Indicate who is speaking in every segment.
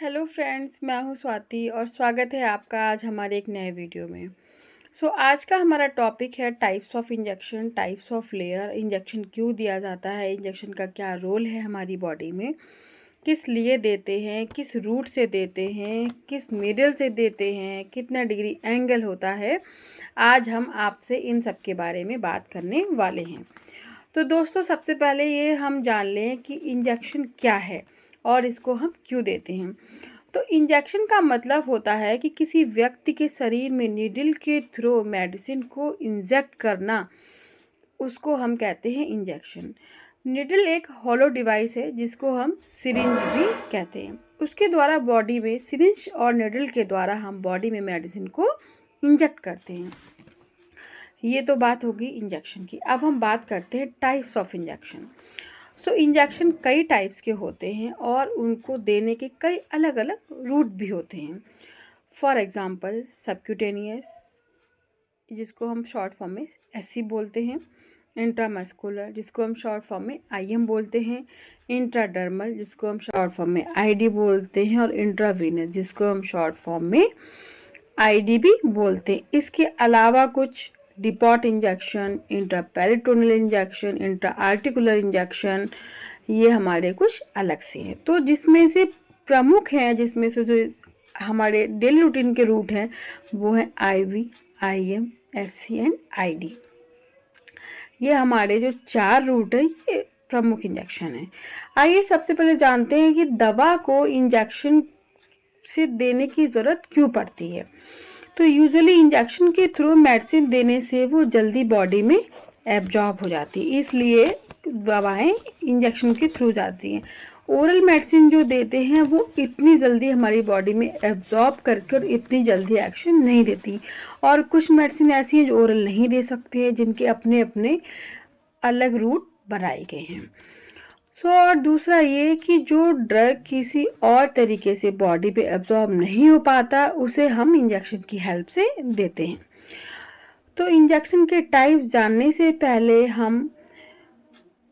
Speaker 1: Hello friends, मैं हूं स्वाति और स्वागत है आपका आज हमारे एक नए वीडियो में। आज का हमारा टॉपिक है types of injection, types of layer. Injection क्यों दिया जाता है, इंजेक्शन का क्या रोल है हमारी बॉडी में, किस लिए देते हैं, किस रूट से देते हैं, किस नीडल से देते हैं, कितना डिग्री एंगल होता है। आज हम आपसे इन सब के बारे में बात करने वाले हैं। तो दोस्तों, सबसे पहले ये हम जान लें कि इंजेक्शन क्या है और इसको हम क्यों देते हैं। तो इंजेक्शन का मतलब होता है कि किसी व्यक्ति के शरीर में नीडल के थ्रू मेडिसिन को इंजेक्ट करना, उसको हम कहते हैं इंजेक्शन। नीडल एक हॉलो डिवाइस है जिसको हम सिरिंज भी कहते हैं। उसके द्वारा बॉडी में, सिरिंज और नीडल के द्वारा हम बॉडी में मेडिसिन को इंजेक्ट करते हैं। ये तो बात होगी इंजेक्शन की। अब हम बात करते हैं टाइप्स ऑफ इंजेक्शन। इंजेक्शन कई टाइप्स के होते हैं और उनको देने के कई अलग अलग रूट भी होते हैं। फॉर एग्ज़ाम्पल सबक्यूटेनियस, जिसको हम शॉर्ट फॉर्म में एससी बोलते हैं। इंट्रामस्कुलर, जिसको हम शॉर्ट फॉर्म में आईएम बोलते हैं। इंट्राडर्मल, जिसको हम शॉर्ट फॉर्म में आईडी बोलते हैं। और इंट्रावीनस, जिसको हम शॉर्ट फॉर्म में आईडी भी बोलते हैं। इसके अलावा कुछ depot injection, intraperitoneal injection, intra articular injection, ये हमारे कुछ अलग से हैं। तो जिसमें से प्रमुख हैं, जिसमें से जो हमारे डेली रूटीन के रूट हैं, वो है IV, IM, SC and ID. ये हमारे जो 4 रूट है, ये प्रमुख इंजेक्शन है। आइए सबसे पहले जानते हैं कि दवा को इंजेक्शन से देने की ज़रूरत क्यों पड़ती है। तो यूजुअली इंजेक्शन के थ्रू मेडिसिन देने से वो जल्दी बॉडी में एब्जॉर्ब हो जाती है, इसलिए दवाएं इंजेक्शन के थ्रू जाती हैं। ओरल मेडिसिन जो देते हैं वो इतनी जल्दी हमारी बॉडी में एब्जॉर्ब करके और इतनी जल्दी एक्शन नहीं देती। और कुछ मेडिसिन ऐसी हैं जो ओरल नहीं दे सकते हैं, जिनके अपने अपने अलग रूट बनाए गए हैं। और दूसरा ये कि जो ड्रग किसी और तरीके से बॉडी पे एब्जॉर्ब नहीं हो पाता, उसे हम इंजेक्शन की हेल्प से देते हैं। तो इंजेक्शन के टाइप्स जानने से पहले हम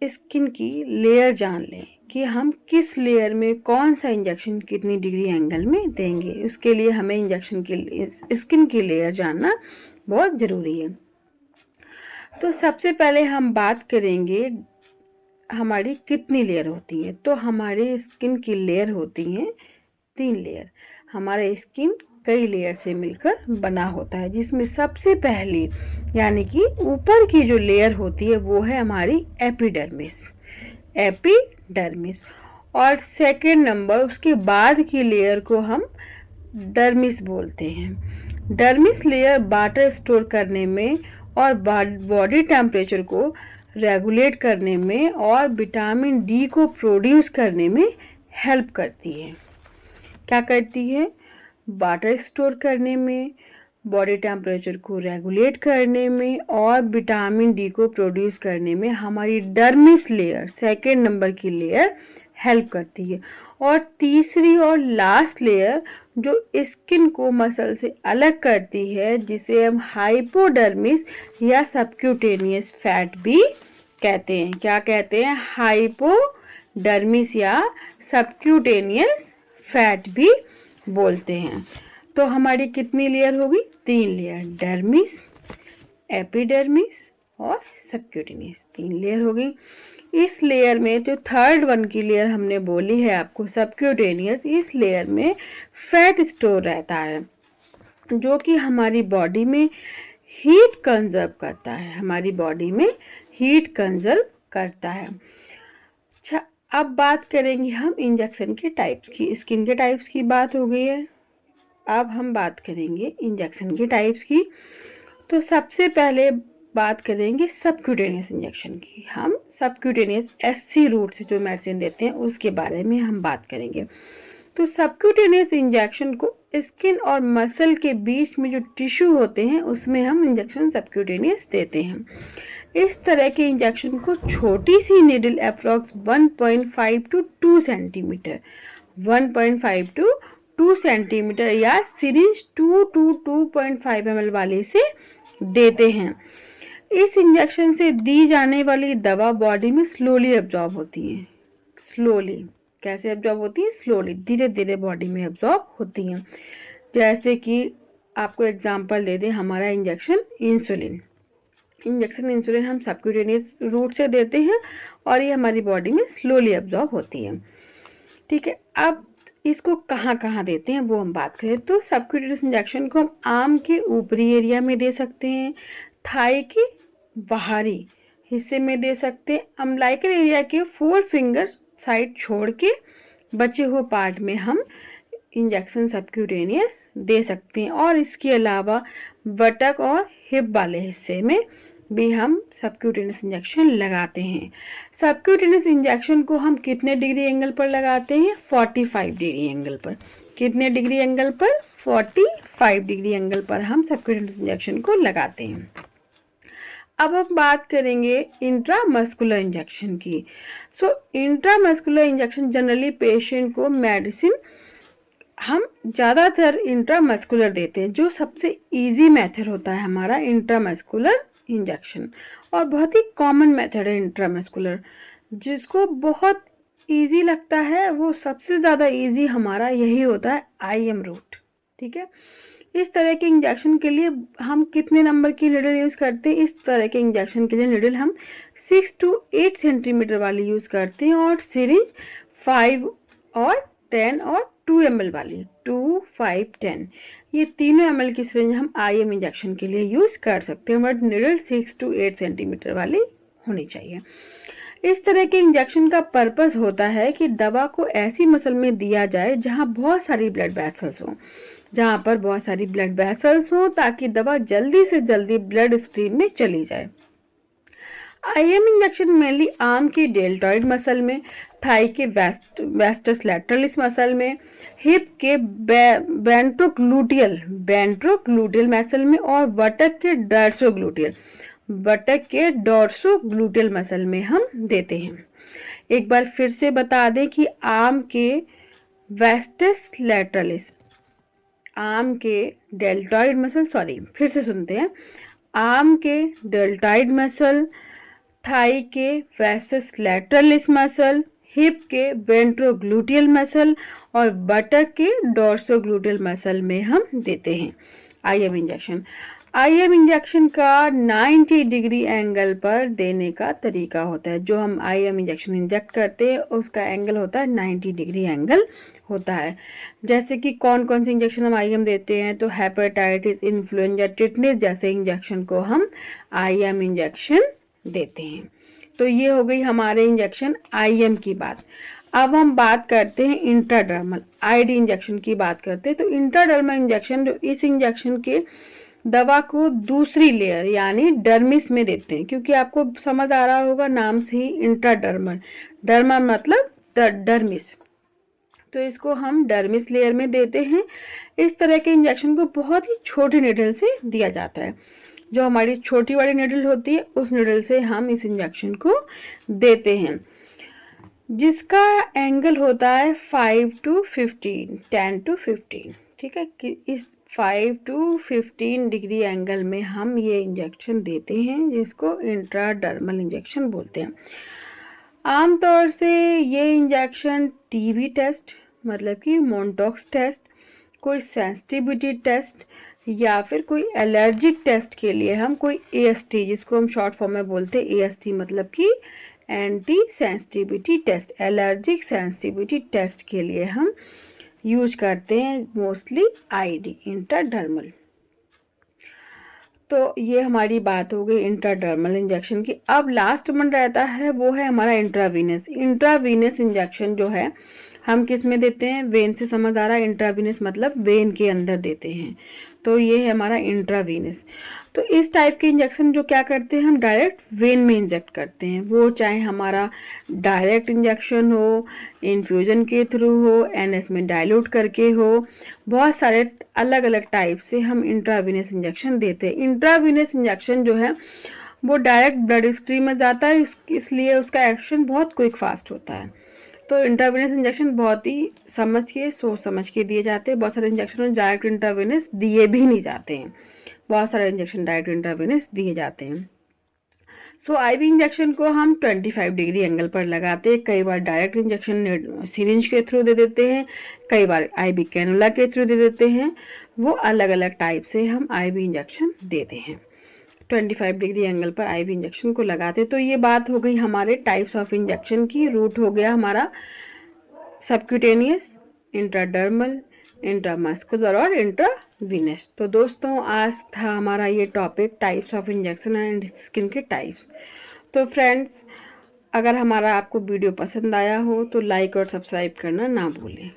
Speaker 1: स्किन की लेयर जान लें कि हम किस लेयर में कौन सा इंजेक्शन कितनी डिग्री एंगल में देंगे। उसके लिए हमें इंजेक्शन की स्किन की लेयर जानना बहुत ज़रूरी है। तो सबसे पहले हम बात करेंगे हमारी कितनी लेयर होती है। तो हमारे स्किन की लेयर होती हैं 3 लेयर। हमारा स्किन कई लेयर से मिलकर बना होता है, जिसमें सबसे पहली यानी कि ऊपर की जो लेयर होती है वो है हमारी एपिडर्मिस। एपिडर्मिस। और सेकेंड नंबर, उसके बाद की लेयर को हम डर्मिस बोलते हैं। डर्मिस लेयर वाटर स्टोर करने में और बॉडी टेम्परेचर को रेगुलेट करने में और विटामिन डी को प्रोड्यूस करने में हेल्प करती है। क्या करती है? वाटर स्टोर करने में, बॉडी टेम्परेचर को रेगुलेट करने में और विटामिन डी को प्रोड्यूस करने में हमारी डर्मिस लेयर, सेकेंड नंबर की लेयर, हेल्प करती है। और तीसरी और लास्ट लेयर जो स्किन को मसल से अलग करती है, जिसे हम हाइपोडर्मिस या सबक्यूटेनियस फैट भी कहते हैं। क्या कहते हैं? हाइपोडर्मिस या सबक्यूटेनियस फैट भी बोलते हैं। तो हमारी कितनी लेयर होगी? 3 लेयर, डर्मिस, एपिडर्मिस और सबक्यूटेनियस, 3 लेयर हो गई। इस लेयर में जो थर्ड वन की लेयर हमने बोली है आपको, सबक्यूटेनियस, इस लेयर में फैट स्टोर रहता है, जो कि हमारी बॉडी में हीट कंजर्व करता है। हमारी बॉडी में हीट कंजर्व करता है। अच्छा, अब बात करेंगे हम इंजेक्शन के टाइप्स की। स्किन के टाइप्स की बात हो गई है, अब हम बात करेंगे इंजेक्शन के टाइप्स की। तो सबसे पहले बात करेंगे सबक्यूटेनियस इंजेक्शन की। हम सबक्यूटेनियस एससी रूट से जो मेडिसिन देते हैं उसके बारे में हम बात करेंगे। तो सबक्यूटेनियस इंजेक्शन को स्किन और मसल के बीच में जो टिश्यू होते हैं उसमें हम इंजेक्शन सबक्यूटेनियस देते हैं। इस तरह के इंजेक्शन को छोटी सी needle approx 1.5 to 2 centimetre, 1.5 to 2 centimetre या सिरिंज 2 टू 2.5 ml वाले से देते हैं। इस इंजेक्शन से दी जाने वाली दवा बॉडी में स्लोली एब्जॉर्ब होती है, स्लोली। कैसे एब्जॉर्ब होती हैं? स्लोली, धीरे धीरे बॉडी में एब्जॉर्ब होती हैं। जैसे कि आपको एग्जांपल दे दें, हमारा इंजेक्शन इंसुलिन हम सबक्यूटेनियस रूट से देते हैं और ये हमारी बॉडी में स्लोली एब्जॉर्ब होती है। ठीक है, अब इसको कहाँ कहाँ देते हैं वो हम बात करें तो सबक्यूटेनियस इंजेक्शन को हम आर्म के ऊपरी एरिया में दे सकते हैं, थाई के बाहरी हिस्से में दे सकते हैं, अम्बिलिकल एरिया के 4 फिंगर साइड छोड़ के बचे हुए पार्ट में हम इंजेक्शन सबक्यूटेनियस दे सकते हैं। और इसके अलावा बटक और हिप वाले हिस्से में भी हम सबक्यूटेनियस इंजेक्शन लगाते हैं। सबक्यूटेनियस इंजेक्शन को हम कितने डिग्री एंगल पर लगाते हैं? 45 डिग्री एंगल पर। कितने डिग्री एंगल पर? 45 डिग्री एंगल पर हम सबक्यूटेनियस इंजेक्शन को लगाते हैं। अब हम बात करेंगे इंट्रामस्कुलर इंजेक्शन की। इंट्रामस्कुलर इंजेक्शन जनरली पेशेंट को मेडिसिन हम ज़्यादातर इंट्रामस्कुलर देते हैं, जो सबसे इजी मेथड होता है हमारा इंट्रामस्कुलर इंजेक्शन, और बहुत ही कॉमन मेथड है इंट्रामस्कुलर। जिसको बहुत इजी लगता है वो सबसे ज़्यादा इजी हमारा यही होता है IM रूट। ठीक है, इस तरह के इंजेक्शन के लिए हम कितने नंबर की निडल यूज़ करते हैं? इस तरह के इंजेक्शन के लिए निडल हम 6 to 8 सेंटीमीटर वाली यूज़ करते हैं, और सिरिंज 5 और 10 और 2 ml वाली, 2, 5, 10, ये तीनों ml की सिरिंज हम IM इंजेक्शन के लिए यूज़ कर सकते हैं, बट निडल 6 to 8 सेंटीमीटर वाली होनी चाहिए। इस तरह के इंजेक्शन का पर्पस होता है कि दवा को ऐसी मसल में दिया जाए जहां बहुत सारी ब्लड वेसल्स हों, ताकि दवा जल्दी से जल्दी ब्लड स्ट्रीम में चली जाए। IM इंजेक्शन मेनली आर्म की डेल्टॉइड मसल में, थाई के वेस्टस लैटरलिस मसल में, हिप के वेंट्रोग्लूटियल मसल में, और बटक के डॉर्सोग्लूटियल मसल में हम देते हैं। एक बार फिर से बता दें कि आर्म के वेस्टस लैटरलिस, आर्म के डेल्टॉइड मसल, फिर से सुनते हैं, आर्म के डेल्टॉइड मसल, थाई के वेस्टस लैटरलिस मसल, हिप के वेंट्रोग्लूटियल मसल और बटक के डॉर्सोग्लूटियल मसल में हम देते हैं IM इंजेक्शन। IM इंजेक्शन का 90 डिग्री एंगल पर देने का तरीका होता है। जो हम IM इंजेक्शन इंजेक्ट करते हैं उसका एंगल होता है 90 डिग्री एंगल होता है। जैसे कि कौन कौन से इंजेक्शन हम IM देते हैं, तो हेपेटाइटिस, इन्फ्लुएंजा, टिटनेस जैसे इंजेक्शन को हम IM इंजेक्शन देते हैं। तो ये हो गई हमारे इंजेक्शन IM की बात। अब हम बात करते हैं इंट्राडर्मल ID इंजेक्शन की बात करते हैं। तो इंट्राडर्मल इंजेक्शन, जो इस इंजेक्शन के दवा को दूसरी लेयर यानी डर्मिस में देते हैं, क्योंकि आपको समझ आ रहा होगा नाम से ही इंट्राडर्मल, डर्मा मतलब डर्मिस, तो इसको हम डर्मिस लेयर में देते हैं। इस तरह के इंजेक्शन को बहुत ही छोटे निडल से दिया जाता है। जो हमारी छोटी वाली निडल होती है उस निडल से हम इस इंजेक्शन को देते हैं, जिसका एंगल होता है 5 to 15, 10 to 15। ठीक है, कि इस 5 to 15 डिग्री एंगल में हम ये इंजेक्शन देते हैं, जिसको इंट्राडर्मल इंजेक्शन बोलते हैं। आमतौर से ये इंजेक्शन TB टेस्ट मतलब कि मोनटॉक्स टेस्ट, कोई सेंसिटिविटी टेस्ट या फिर कोई एलर्जिक टेस्ट के लिए हम कोई AST, जिसको हम शॉर्ट फॉर्म में बोलते हैं AST, मतलब कि anti sensitivity test, allergic sensitivity test के लिए हम यूज करते हैं मोस्टली ID इंट्राडर्मल। तो ये हमारी बात हो गई इंट्राडर्मल इंजेक्शन की। अब लास्ट वन रहता है वो है हमारा इंट्रावीनस इंजेक्शन, जो है हम किस में देते हैं? वेन से समझ आ रहा है, इंट्रावीनस मतलब वेन के अंदर देते हैं, तो ये है हमारा इंट्रावीनस। तो इस टाइप के इंजेक्शन जो क्या करते हैं, हम डायरेक्ट वेन में इंजेक्ट करते हैं। वो चाहे हमारा डायरेक्ट इंजेक्शन हो, इन्फ्यूजन के थ्रू हो, NS में डाइल्यूट करके हो, बहुत सारे अलग अलग टाइप से हम इंट्रावीनस इंजेक्शन देते हैं। इंट्रावीनस इंजेक्शन जो है वो डायरेक्ट ब्लड स्ट्रीम में जाता है, इसलिए उसका एक्शन बहुत क्विक फास्ट होता है। तो इंट्रावेनस इंजेक्शन बहुत ही सोच समझ के दिए जाते हैं। बहुत सारे इंजेक्शन डायरेक्ट इंट्रावेनस दिए भी नहीं जाते हैं, बहुत सारे इंजेक्शन डायरेक्ट इंट्रावेनस दिए जाते हैं। सो आईवी इंजेक्शन को हम 25 डिग्री एंगल पर लगाते हैं। कई बार डायरेक्ट इंजेक्शन सिरिंज के थ्रू दे देते हैं, कई बार आईवी कैनुला के थ्रू दे देते हैं। वो अलग अलग टाइप से हम आईवी इंजेक्शन देते हैं। 25 डिग्री एंगल पर आईवी इंजेक्शन को लगाते। तो ये बात हो गई हमारे टाइप्स ऑफ इंजेक्शन की। रूट हो गया हमारा सबक्यूटेनियस, इंट्राडर्मल, इंट्रामस्कुलर और इंट्रावीनस। तो दोस्तों आज था हमारा ये topic types of injection and skin के टाइप्स। तो फ्रेंड्स, अगर हमारा आपको वीडियो पसंद आया हो तो लाइक और सब्सक्राइब करना ना भूलें।